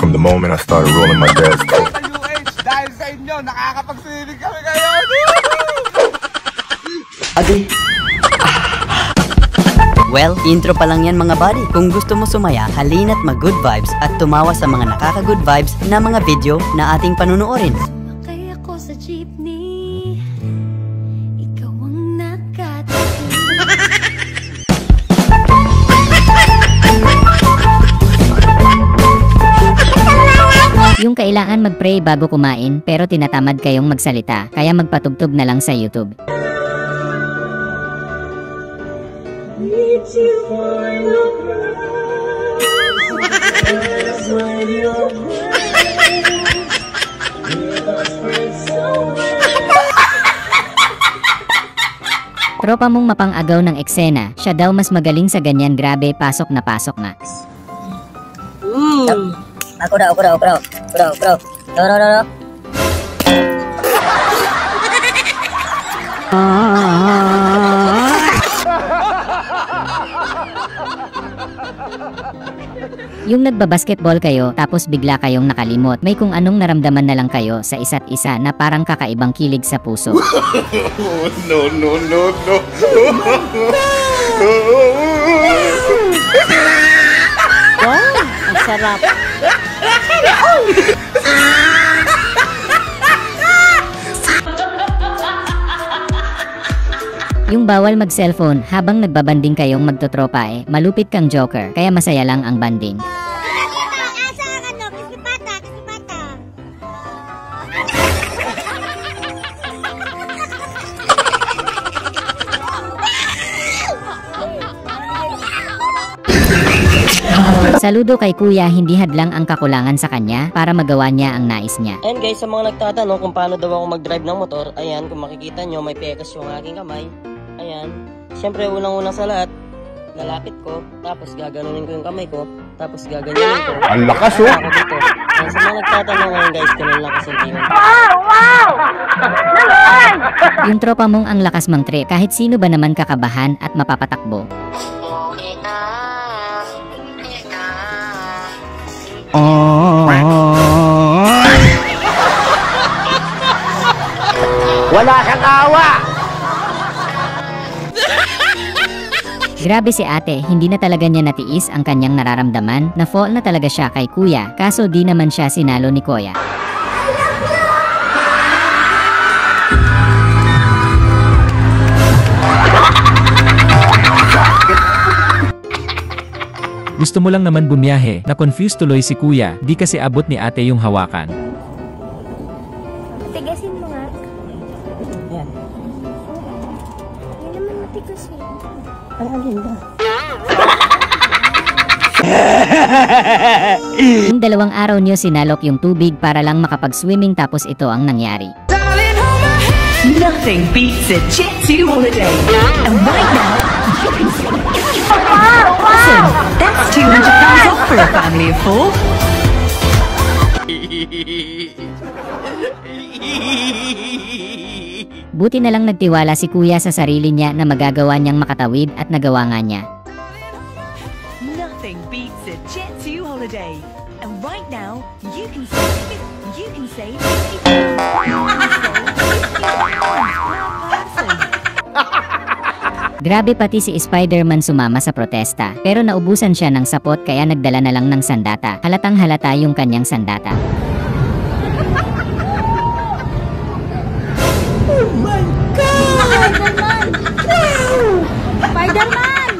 from the moment I started rolling my desk. Dahil sa inyo, nakakapagsinig kami ngayon! Adi. Well, intro pa lang yan mga buddy. Kung gusto mo sumaya, halina't mag-good vibes at tumawa sa mga nakaka-good vibes na mga video na ating panunuorin. Sakay ako sa jeepney, ikaw ang nakatabi. Yung kailangan mag-pray bago kumain pero tinatamad kayong magsalita, kaya magpatugtog na lang sa YouTube. Tropa mong mapang-agaw ng eksena, siya daw mas magaling sa ganyan, grabe, pasok na pasok na. Aku dah. No. Yung nagbabasketball kayo tapos bigla kayong nakalimot, may kung anong naramdaman na lang kayo sa isa't isa na parang kakaibang kilig sa puso. No. Wow, ang sarap. Yung bawal mag-cellphone habang nagbabanding kayong magtotropa malupit kang joker, kaya masaya lang ang banding. Saludo kay kuya, hindi hadlang ang kakulangan sa kanya para magawa niya ang nais niya. And guys, sa mga nagtatanong kung paano daw ako mag-drive ng motor, ayan, kung makikita nyo, may pekas yung aking kamay. Ayan, syempre unang-unang sa lahat, lalapit ko, tapos gaganunin ko yung kamay ko, tapos gaganyanin ko. Ang lakas oh! Ako dito. Ayan, sa mga nagtatanong ngayon guys, ganun lang kasintihan. Wow! Yung tropa mong ang lakas mang trip, kahit sino ba naman kakabahan at mapapatakbo. Wala kang awa! Grabe si ate, hindi na talaga niya natiis ang kanyang nararamdaman, na fall na talaga siya kay kuya, kaso di naman siya sinalo ni kuya. Gusto mo lang naman bumiyahe, na confused tuloy si kuya, di kasi abot ni ate yung hawakan. Tigasin mo nga. Ayan. Hindi naman matigas Ang alinda. Yung 2 araw niyo sinalok yung tubig para lang makapag-swimming, tapos ito ang nangyari. Nothing beats a Jet 2 holiday. And right now, you can see. Awesome! That's £200 off for a family of 4. Buti na lang nagtiwala si kuya sa sarili niya na magagawa niyang makatawid, at nagawa nga niya. Nothing beats a Jet 2 holiday. And right now, you can save. You can save. Grabe, pati si Spider-Man sumama sa protesta, pero naubusan siya ng sapot kaya nagdala na lang ng sandata. Halatang halata yung kanyang sandata. Oh my God! Spider-Man!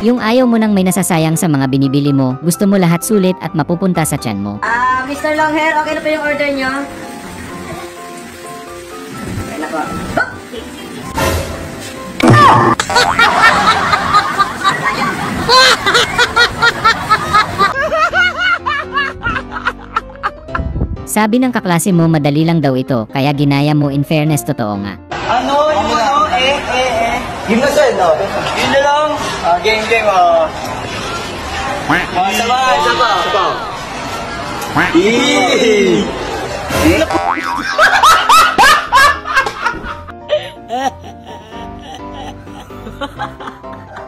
Yung ayaw mo nang may nasasayang sa mga binibili mo, gusto mo lahat sulit at mapupunta sa tiyan mo. Mr. Longhair, okay na pa yung order nyo? Okay na po. Sabi ng kaklase mo madali lang daw ito, kaya ginaya mo. In fairness, totoo nga. Ano? Yun na sir, no? Yun na lang. Game. Isa pa.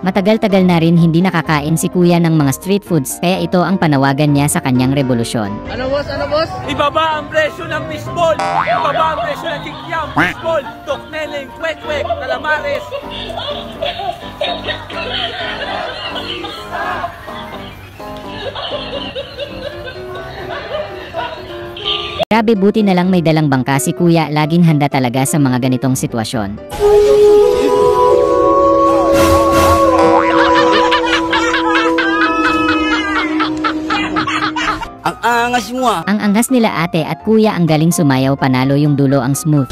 Matagal-tagal na rin hindi nakakain si kuya ng mga street foods, kaya ito ang panawagan niya sa kanyang revolusyon. Ano boss? Ano boss? Ibaba ang presyo ng fishball! Ibaba ang presyo ng kikiam, fishball, tokneleng, kwek-kwek, calamares! Grabe, buti na lang may dalang bangka si kuya, laging handa talaga sa mga ganitong sitwasyon. Ang angas mo ah. Ang angas nila ate at kuya, ang galing sumayaw, panalo yung dulo ang smooth.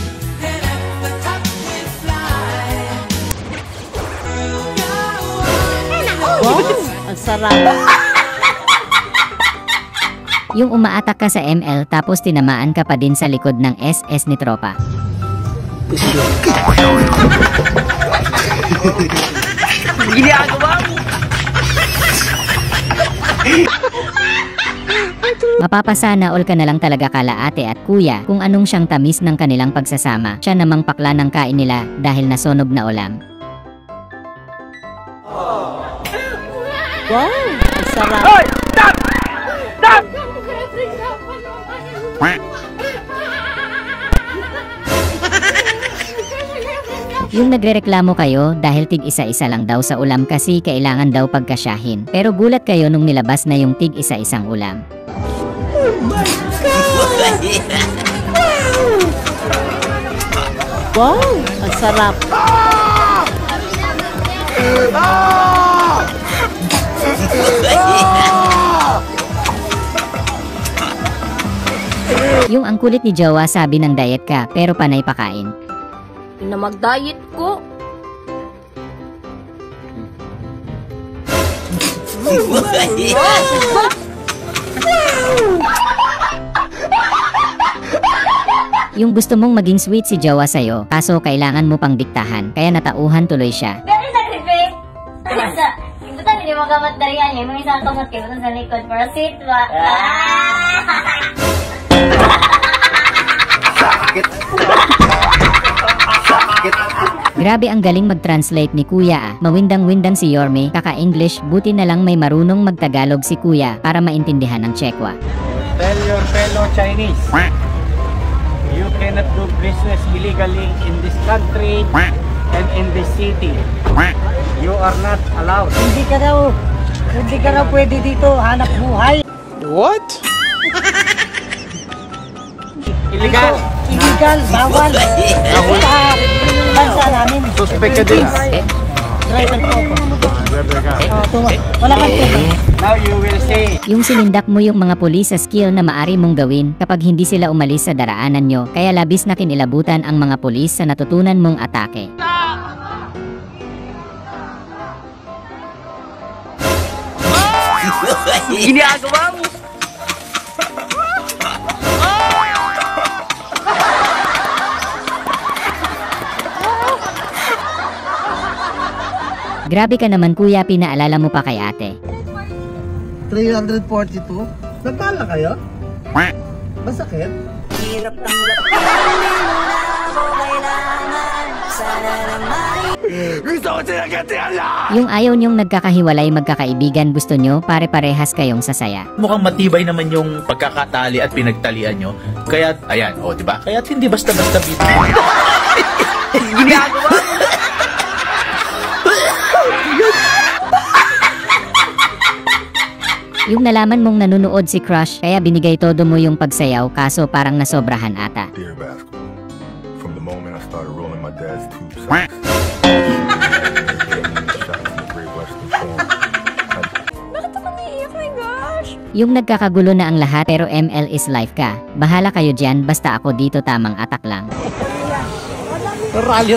Wow, ang sarap. Yung umaatak ka sa ML tapos tinamaan ka pa din sa likod ng SS ni tropa. Ginagawa mo. Mapapasana all ka na lang talaga kala ate at kuya kung anong siyang tamis ng kanilang pagsasama. Siya namang pakla ng kain nila dahil nasunog na ulam. Wow, ang sarap. Hoy! Stop! Stop! Yung nagrereklamo kayo dahil tig isa-isa lang daw sa ulam kasi kailangan daw pagkasyahin. Pero gulat kayo nung nilabas na yung tig isa-isang ulam. Oh my God! Wow, ang sarap. Yung ang kulit ni Jowa, sabi ng diet ka pero panay pakain. Na mag-diet ko. Yung gusto mong maging sweet si Jowa sa'yo, kaso kailangan mo pang diktahan, kaya natauhan tuloy siya. Gano'n sa gripe? Ito tayo, hindi mo gamat darihan yun. Nung isang kamot kayo sa likod para sweet ba? Grabe, ang galing mag-translate ni kuya ah. Mawindang-windang si Yorme, kaka-English, buti na lang may marunong mag-Tagalog si kuya para maintindihan ng Chekwa. Tell your fellow Chinese, you cannot do business illegally in this country and in this city. You are not allowed. Hindi ka raw pwede dito hanap buhay. What? Illegal. Illegal, bawal. Ako sa bansa namin. Suspect ka din. Driver ko ako. Wala kang pera. Now you will see. Yung sinindak mo yung mga pulis sa skill na maari mong gawin kapag hindi sila umalis sa daraanan nyo, kaya labis na kinilabutan ang mga pulis sa natutunan mong atake. Ginagawa mo. Grabe ka naman kuya, pinaalala mo pa kay ate. 342? Nagpala kayo? Masakit? Hirap tanggap. Yung ayaw nyong nagkakahiwalay magkakaibigan, gusto nyo pare-parehas kayong sasaya. Mukhang matibay naman yung pagkakatali at pinagtalian nyo. Kaya, ayan, o, diba? Kaya hindi basta-basta bito. Ginagawa mo. Yung nalaman mong nanunood si Crush, kaya binigay todo mo yung pagsayaw, kaso parang nasobrahan ata. Dear basketball, from the moment I started rolling my dad's tube socks, shots in the Great Western Form. Bakit ako naiiyak? My gosh! Yung nagkakagulo na ang lahat pero ML is life ka. Bahala kayo dyan, basta ako dito tamang atak lang. Rally.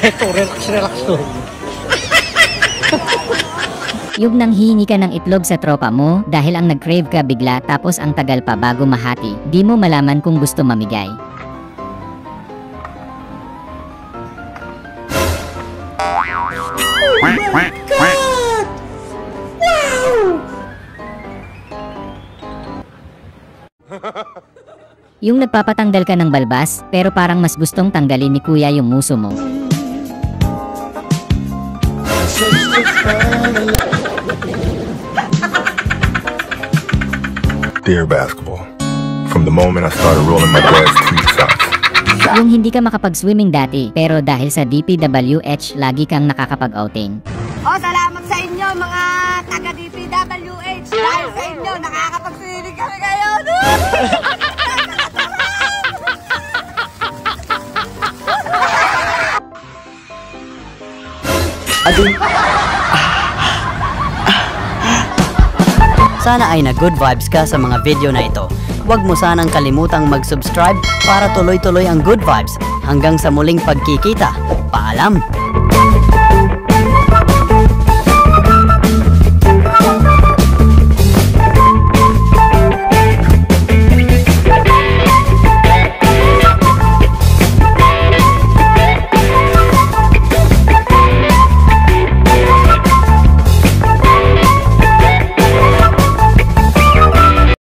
Eto, relax to. Yung nanghihingi ka ng itlog sa tropa mo dahil ang nag-crave ka bigla tapos ang tagal pa bago mahati, di mo malaman kung gusto mamigay. Oh my God! Wow! Yung nagpapatanggal ka ng balbas pero parang mas gustong tanggalin ni kuya yung muso mo. Dear basketball, from the moment I started rolling my dad's tweet socks. Yung hindi ka makapag-swimming dati, pero dahil sa DPWH, lagi kang nakakapag-outing. Oh, salamat sa inyo mga taga-DPWH. Dahil sa inyo, nakakapag-swimming kami ngayon. Sana ay na good vibes ka sa mga video na ito. Huwag mo sanang kalimutang mag-subscribe para tuloy-tuloy ang good vibes. Hanggang sa muling pagkikita. Paalam!